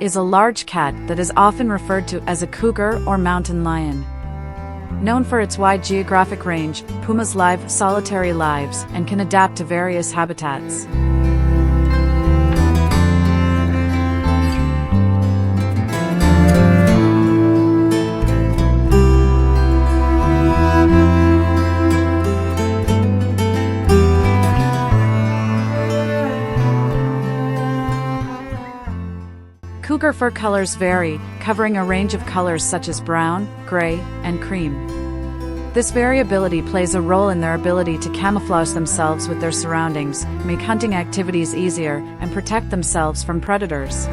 is a large cat that is often referred to as a cougar or mountain lion. Known for its wide geographic range, pumas live solitary lives and can adapt to various habitats. Cougar fur colors vary, covering a range of colors such as brown, gray, and cream. This variability plays a role in their ability to camouflage themselves with their surroundings, make hunting activities easier, and protect themselves from predators.